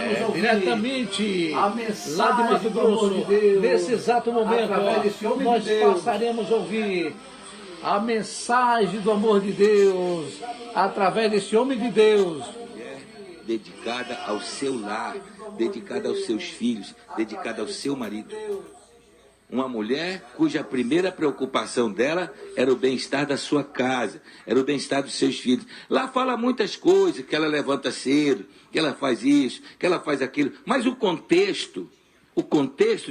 vamos ouvir diretamente a lá de mensagem Mato do amor Grosso. de Deus. Nesse exato momento, Através desse homem nós de Deus. passaremos a ouvir a mensagem do amor de Deus através desse homem de Deus. Dedicada ao seu lar, dedicada aos seus filhos, dedicada ao seu marido. Uma mulher cuja primeira preocupação dela era o bem-estar da sua casa, era o bem-estar dos seus filhos. Lá fala muitas coisas, que ela levanta cedo, que ela faz isso, que ela faz aquilo. Mas o contexto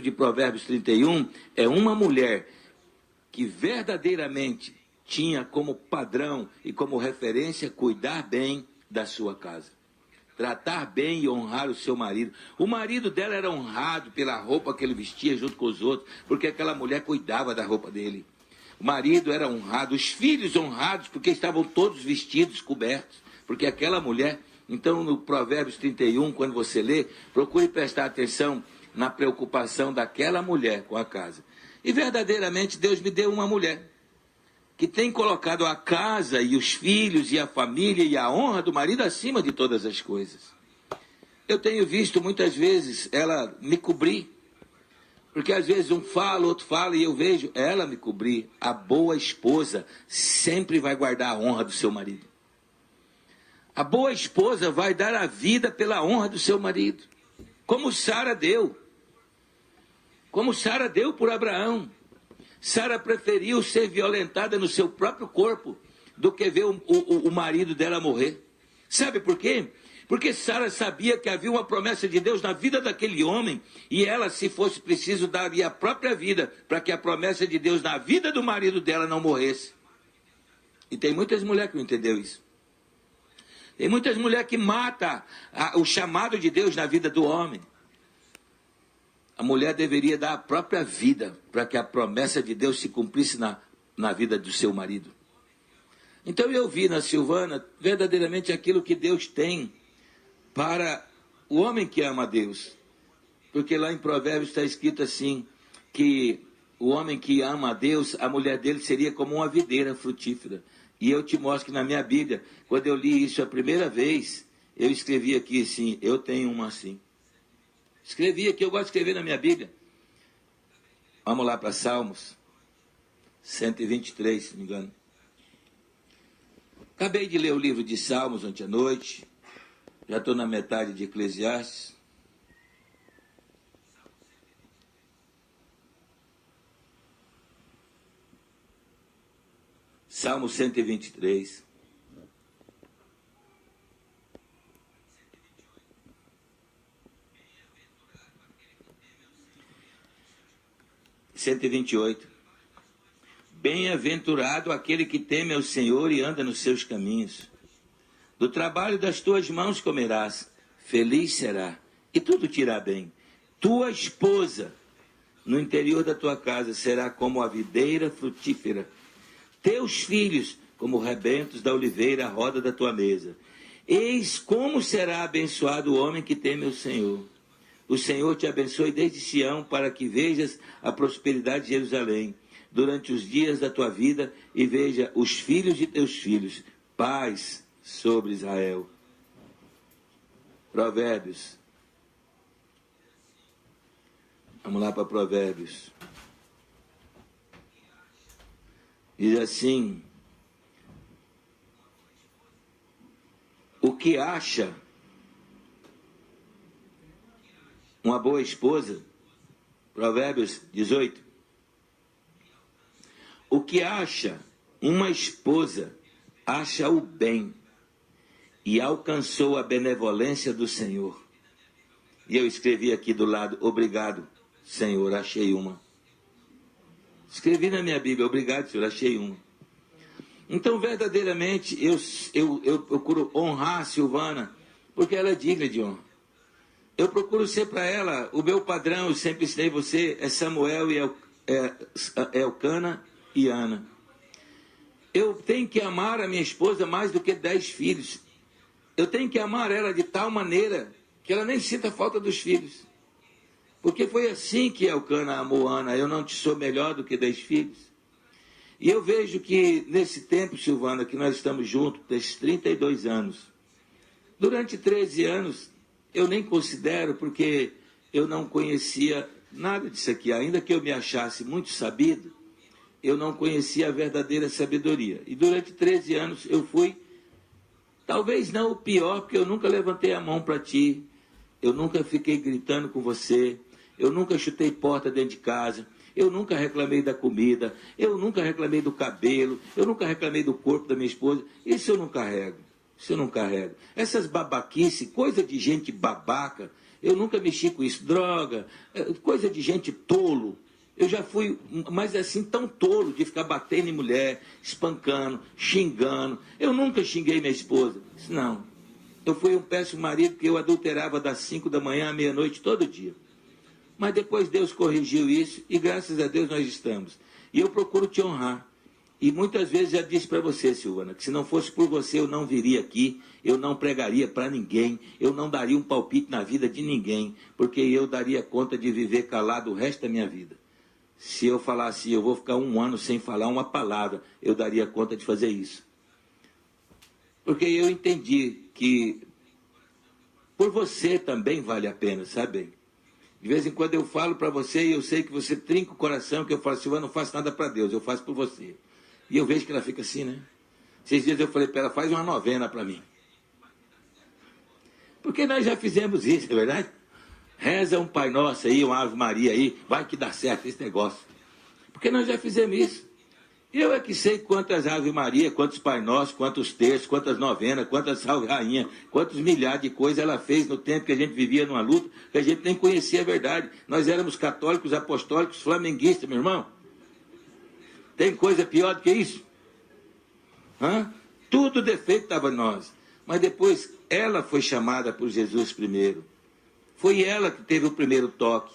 de Provérbios 31 é uma mulher que verdadeiramente tinha como padrão e como referência cuidar bem da sua casa. Tratar bem e honrar o seu marido. O marido dela era honrado pela roupa que ele vestia junto com os outros, porque aquela mulher cuidava da roupa dele. O marido era honrado, os filhos honrados, porque estavam todos vestidos, cobertos, porque aquela mulher... Então, no Provérbios 31, quando você lê, procure prestar atenção na preocupação daquela mulher com a casa. E verdadeiramente Deus me deu uma mulher que tem colocado a casa e os filhos e a família e a honra do marido acima de todas as coisas. Eu tenho visto muitas vezes ela me cobrir, porque às vezes um fala, outro fala, e eu vejo ela me cobrir. A boa esposa sempre vai guardar a honra do seu marido. A boa esposa vai dar a vida pela honra do seu marido, como Sara deu. Como Sara deu por Abraão. Sara preferiu ser violentada no seu próprio corpo do que ver o marido dela morrer. Sabe por quê? Porque Sara sabia que havia uma promessa de Deus na vida daquele homem, e ela, se fosse preciso, daria a própria vida para que a promessa de Deus na vida do marido dela não morresse. E tem muitas mulheres que não entenderam isso. Tem muitas mulheres que matam o chamado de Deus na vida do homem. A mulher deveria dar a própria vida para que a promessa de Deus se cumprisse na vida do seu marido. Então eu vi na Silvana verdadeiramente aquilo que Deus tem para o homem que ama a Deus. Porque lá em Provérbios está escrito assim, que o homem que ama a Deus, a mulher dele seria como uma videira frutífera. E eu te mostro que na minha Bíblia, quando eu li isso a primeira vez, eu escrevi aqui assim, eu tenho uma assim. Escrevi aqui, eu gosto de escrever na minha Bíblia. Vamos lá para Salmos 123, se não me engano. Acabei de ler o livro de Salmos ontem à noite. Já estou na metade de Eclesiastes. Salmo 123. Bem-aventurado aquele que teme ao Senhor e anda nos seus caminhos. Do trabalho das tuas mãos comerás, feliz será, e tudo te irá bem. Tua esposa, no interior da tua casa, será como a videira frutífera. Teus filhos, como rebentos da oliveira à roda da tua mesa. Eis como será abençoado o homem que teme ao Senhor. O Senhor te abençoe desde Sião, para que vejas a prosperidade de Jerusalém, durante os dias da tua vida, e veja os filhos de teus filhos. Paz sobre Israel. Provérbios. Vamos lá para Provérbios. Diz assim: o que acha uma boa esposa, Provérbios 18. O que acha uma esposa, acha o bem, e alcançou a benevolência do Senhor. E eu escrevi aqui do lado, obrigado, Senhor, achei uma. Escrevi na minha Bíblia, obrigado, Senhor, achei uma. Então, verdadeiramente, eu procuro honrar a Silvana, porque ela é digna de honra. Eu procuro ser para ela, o meu padrão, eu sempre ensinei você, é Samuel e Elcana e Ana. Eu tenho que amar a minha esposa mais do que 10 filhos. Eu tenho que amar ela de tal maneira que ela nem sinta falta dos filhos. Porque foi assim que Elcana amou Ana. Eu não te sou melhor do que 10 filhos. E eu vejo que nesse tempo, Silvana, que nós estamos juntos, desses 32 anos, durante 13 anos, eu nem considero, porque eu não conhecia nada disso aqui. Ainda que eu me achasse muito sabido, eu não conhecia a verdadeira sabedoria. E durante 13 anos eu fui, talvez não o pior, porque eu nunca levantei a mão para ti, eu nunca fiquei gritando com você, eu nunca chutei porta dentro de casa, eu nunca reclamei da comida, eu nunca reclamei do cabelo, eu nunca reclamei do corpo da minha esposa. Isso eu não carrego, isso eu não carrego. Essas babaquices, coisa de gente babaca, eu nunca mexi com isso. Droga, coisa de gente tolo. Eu já fui, mas assim, tão tolo de ficar batendo em mulher, espancando, xingando. Eu nunca xinguei minha esposa. Não. Eu fui um péssimo marido, porque eu adulterava das 5 da manhã à meia-noite todo dia. Mas depois Deus corrigiu isso e graças a Deus nós estamos. E eu procuro te honrar. E muitas vezes já disse para você, Silvana, que se não fosse por você eu não viria aqui, eu não pregaria para ninguém, eu não daria um palpite na vida de ninguém, porque eu daria conta de viver calado o resto da minha vida. Se eu falasse, eu vou ficar 1 ano sem falar uma palavra, eu daria conta de fazer isso. Porque eu entendi que por você também vale a pena, sabe? De vez em quando eu falo para você e eu sei que você trinca o coração, que eu falo assim, eu não faço nada para Deus, eu faço por você. E eu vejo que ela fica assim, né? Esses dias eu falei para ela, faz uma novena para mim. Porque nós já fizemos isso, não é verdade? Reza um Pai Nosso aí, uma Ave Maria aí, vai que dá certo esse negócio. Porque nós já fizemos isso. Eu é que sei quantas Ave Maria, quantos Pai Nosso, quantos terços, quantas novenas, quantas Salve Rainha, quantos milhares de coisas ela fez no tempo que a gente vivia numa luta, que a gente nem conhecia a verdade. Nós éramos católicos, apostólicos, flamenguistas, meu irmão. Tem coisa pior do que isso? Tudo defeito estava em nós. Mas depois ela foi chamada por Jesus primeiro. Foi ela que teve o primeiro toque.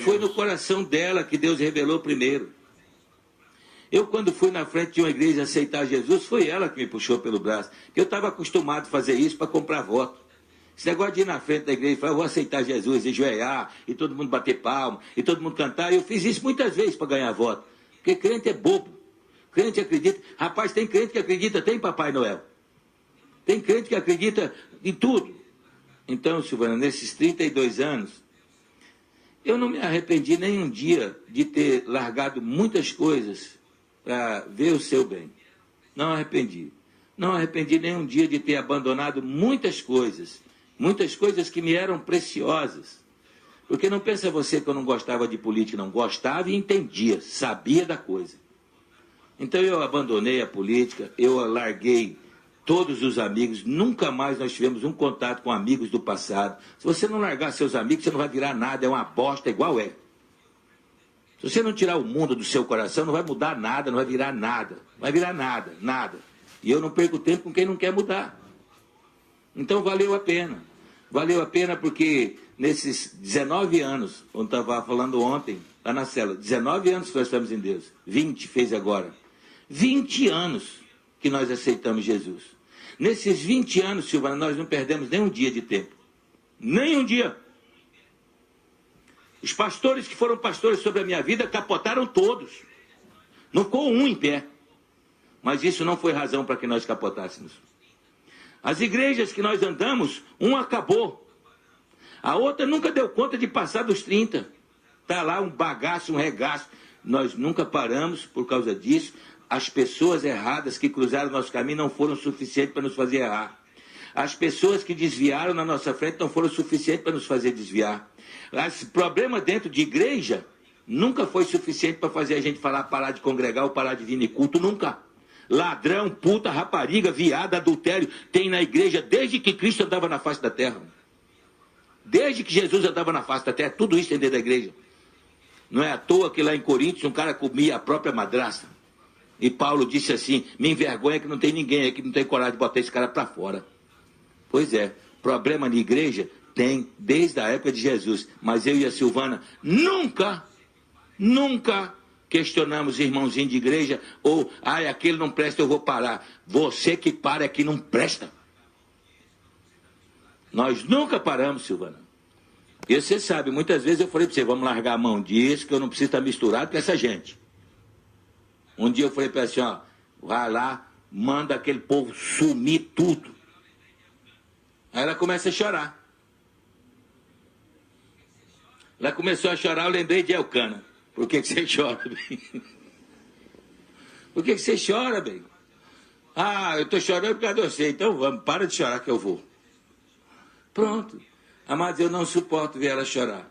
Foi no coração dela que Deus revelou primeiro. Eu, quando fui na frente de uma igreja aceitar Jesus, foi ela que me puxou pelo braço. Eu estava acostumado a fazer isso para comprar voto. Esse negócio de ir na frente da igreja e falar, eu vou aceitar Jesus, e ajoelhar, e todo mundo bater palma, e todo mundo cantar. Eu fiz isso muitas vezes para ganhar voto. Porque crente é bobo. Crente acredita. Rapaz, tem crente que acredita até em Papai Noel. Tem crente que acredita em tudo. Então, Silvana, nesses 32 anos, eu não me arrependi nem um dia de ter largado muitas coisas para ver o seu bem. Não arrependi. Não arrependi nem um dia de ter abandonado muitas coisas que me eram preciosas. Porque não pensa você que eu não gostava de política, não. Gostava e entendia, sabia da coisa. Então eu abandonei a política, eu larguei todos os amigos, nunca mais nós tivemos um contato com amigos do passado. Se você não largar seus amigos, você não vai virar nada, é uma bosta igual é. Se você não tirar o mundo do seu coração, não vai mudar nada, não vai virar nada. Não vai virar nada, nada. E eu não perco tempo com quem não quer mudar. Então valeu a pena. Valeu a pena porque nesses 19 anos, como eu estava falando ontem, lá na cela, 19 anos que nós estamos em Deus, 20 fez agora. 20 anos que nós aceitamos Jesus. Nesses 20 anos, Silvana, nós não perdemos nem um dia de tempo. Nem um dia. Os pastores que foram pastores sobre a minha vida capotaram todos. Não ficou um em pé. Mas isso não foi razão para que nós capotássemos. As igrejas que nós andamos, uma acabou. A outra nunca deu conta de passar dos 30. Está lá um bagaço, um regaço. Nós nunca paramos por causa disso. As pessoas erradas que cruzaram o nosso caminho não foram suficientes para nos fazer errar. As pessoas que desviaram na nossa frente não foram suficientes para nos fazer desviar. Esse problema dentro de igreja nunca foi suficiente para fazer a gente parar de congregar ou parar de vir em culto, nunca. Ladrão, puta, rapariga, viado, adultério, tem na igreja desde que Cristo andava na face da terra. Desde que Jesus andava na face da terra, tudo isso tem dentro da igreja. Não é à toa que lá em Coríntios um cara comia a própria madrasta. E Paulo disse assim, me envergonha que não tem ninguém aí que não tem coragem de botar esse cara para fora. Pois é, problema na igreja tem desde a época de Jesus. Mas eu e a Silvana nunca questionamos irmãozinho de igreja ou, aquele não presta, eu vou parar. Você que para é que não presta. Nós nunca paramos, Silvana. E você sabe, muitas vezes eu falei para você, vamos largar a mão disso, que eu não preciso estar misturado com essa gente. Um dia eu falei para ela assim, vai lá, manda aquele povo sumir tudo. Aí ela começa a chorar. Ela começou a chorar, eu lembrei de Elcana. Por que você chora, bem? Por que você chora, bem? Ah, eu estou chorando por causa de você. Então vamos, para de chorar que eu vou. Pronto. Amados, eu não suporto ver ela chorar.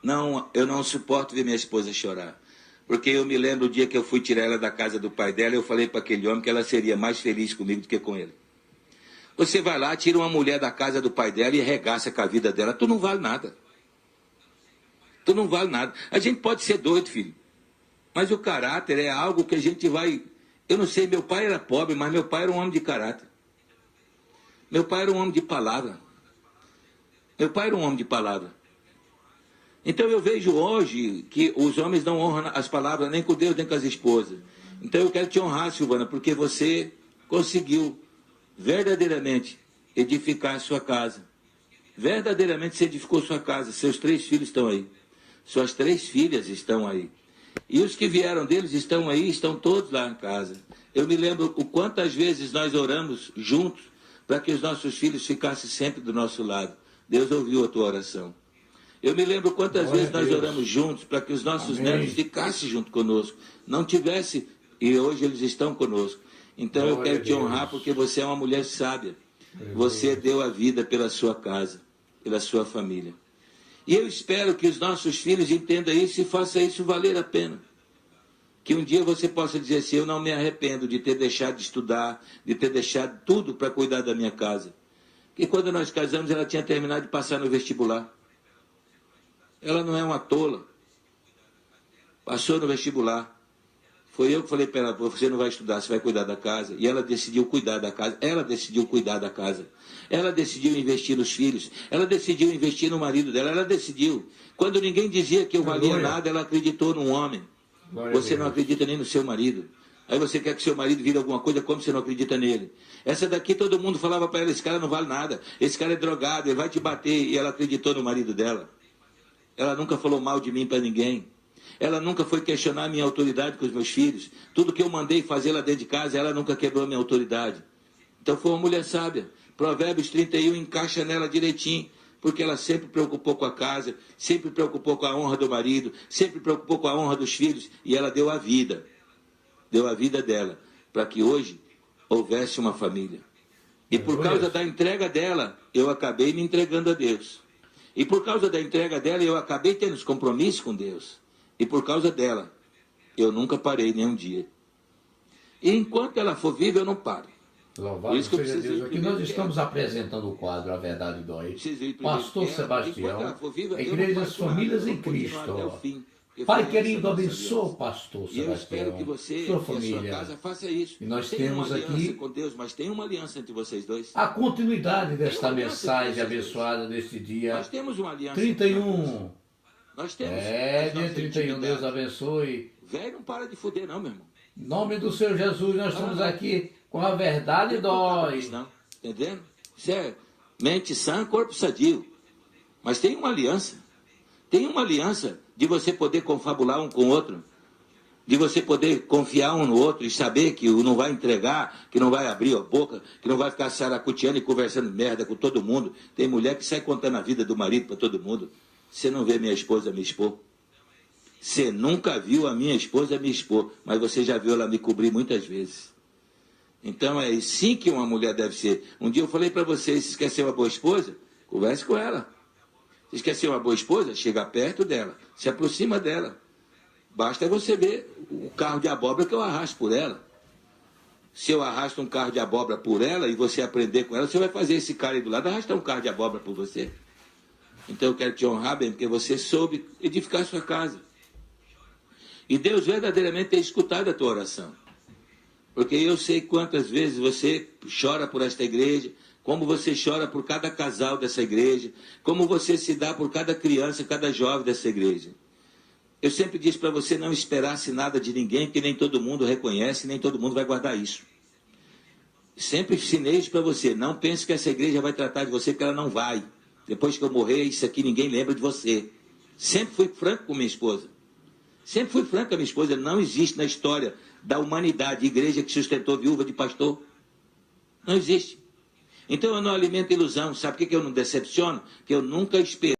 Não, eu não suporto ver minha esposa chorar. Porque eu me lembro o dia que eu fui tirar ela da casa do pai dela, eu falei para aquele homem que ela seria mais feliz comigo do que com ele. Você vai lá, tira uma mulher da casa do pai dela e arregaça com a vida dela. Tu não vale nada. Tu não vale nada. A gente pode ser doido, filho. Mas o caráter é algo que a gente vai... Eu não sei, meu pai era pobre, mas meu pai era um homem de caráter. Meu pai era um homem de palavra. Meu pai era um homem de palavra. Então eu vejo hoje que os homens não honram as palavras nem com Deus, nem com as esposas. Então eu quero te honrar, Silvana, porque você conseguiu verdadeiramente edificar a sua casa. Verdadeiramente você edificou sua casa. Seus 3 filhos estão aí. Suas 3 filhas estão aí. E os que vieram deles estão aí, estão todos lá em casa. Eu me lembro o quantas vezes nós oramos juntos para que os nossos filhos ficassem sempre do nosso lado. Deus ouviu a tua oração. Eu me lembro quantas vezes nós oramos juntos para que os nossos netos ficassem junto conosco. Não tivesse, e hoje eles estão conosco. Então eu quero te honrar porque você é uma mulher sábia. Você deu a vida pela sua casa, pela sua família. E eu espero que os nossos filhos entendam isso e façam isso valer a pena. Que um dia você possa dizer assim, eu não me arrependo de ter deixado de estudar, de ter deixado tudo para cuidar da minha casa. Que quando nós casamos, ela tinha terminado de passar no vestibular. Ela não é uma tola. Passou no vestibular. Foi eu que falei para ela, você não vai estudar, você vai cuidar da casa. E ela decidiu cuidar da casa. Ela decidiu cuidar da casa. Ela decidiu investir nos filhos. Ela decidiu investir no marido dela. Ela decidiu. Quando ninguém dizia que eu valia nada, ela acreditou num homem. Você não acredita nem no seu marido. Aí você quer que seu marido vire alguma coisa, como você não acredita nele? Essa daqui todo mundo falava para ela, esse cara não vale nada. Esse cara é drogado, ele vai te bater. E ela acreditou no marido dela. Ela nunca falou mal de mim para ninguém. Ela nunca foi questionar a minha autoridade com os meus filhos. Tudo que eu mandei fazer lá dentro de casa, ela nunca quebrou a minha autoridade. Então foi uma mulher sábia. Provérbios 31 encaixa nela direitinho, porque ela sempre preocupou com a casa, sempre preocupou com a honra do marido, sempre preocupou com a honra dos filhos, e ela deu a vida dela, para que hoje houvesse uma família. E por causa da entrega dela, eu acabei me entregando a Deus. E por causa da entrega dela, eu acabei tendo os compromissos com Deus. E por causa dela, eu nunca parei nem um dia. E enquanto ela for viva, eu não paro. Louvado seja Deus. Aqui nós estamos apresentando o quadro A Verdade Dói. Pastor Sebastião, Igrejas Famílias em Cristo. Pai querido, abençoa o pastor Sebastião, sua família. E nós temos aqui com Deus, mas tem uma aliança entre vocês dois. A continuidade desta mensagem abençoada neste dia. Nós temos uma aliança 31. Nós temos Dia 31, Deus abençoe. Velho não para de fuder não, meu irmão. Em nome do Senhor Jesus, nós estamos aqui com A Verdade Dói. Não, entendendo? Isso é mente sã, corpo sadio. Mas tem uma aliança. Tem uma aliança de você poder confabular um com o outro. De você poder confiar um no outro e saber que não vai entregar, que não vai abrir a boca, que não vai ficar saracuteando e conversando merda com todo mundo. Tem mulher que sai contando a vida do marido para todo mundo. Você não vê minha esposa me expor. Você nunca viu a minha esposa me expor, mas você já viu ela me cobrir muitas vezes. Então é assim que uma mulher deve ser. Um dia eu falei para vocês, se quer ser uma boa esposa, converse com ela. Se quer ser uma boa esposa, chega perto dela, se aproxima dela. Basta você ver o carro de abóbora que eu arrasto por ela. Se eu arrasto um carro de abóbora por ela e você aprender com ela, você vai fazer esse cara aí do lado arrastar um carro de abóbora por você. Então eu quero te honrar, bem, porque você soube edificar a sua casa. E Deus verdadeiramente tem escutado a tua oração. Porque eu sei quantas vezes você chora por esta igreja, como você chora por cada casal dessa igreja, como você se dá por cada criança, cada jovem dessa igreja. Eu sempre disse para você não esperasse nada de ninguém, que nem todo mundo reconhece, nem todo mundo vai guardar isso. Sempre ensinei isso para você, não pense que essa igreja vai tratar de você, porque ela não vai. Depois que eu morrer, isso aqui ninguém lembra de você. Sempre fui franco com minha esposa. Sempre fui franco com a minha esposa. Não existe na história da humanidade igreja que sustentou viúva de pastor. Não existe. Então eu não alimento ilusão. Sabe por que eu não decepciono? Que eu nunca esperei.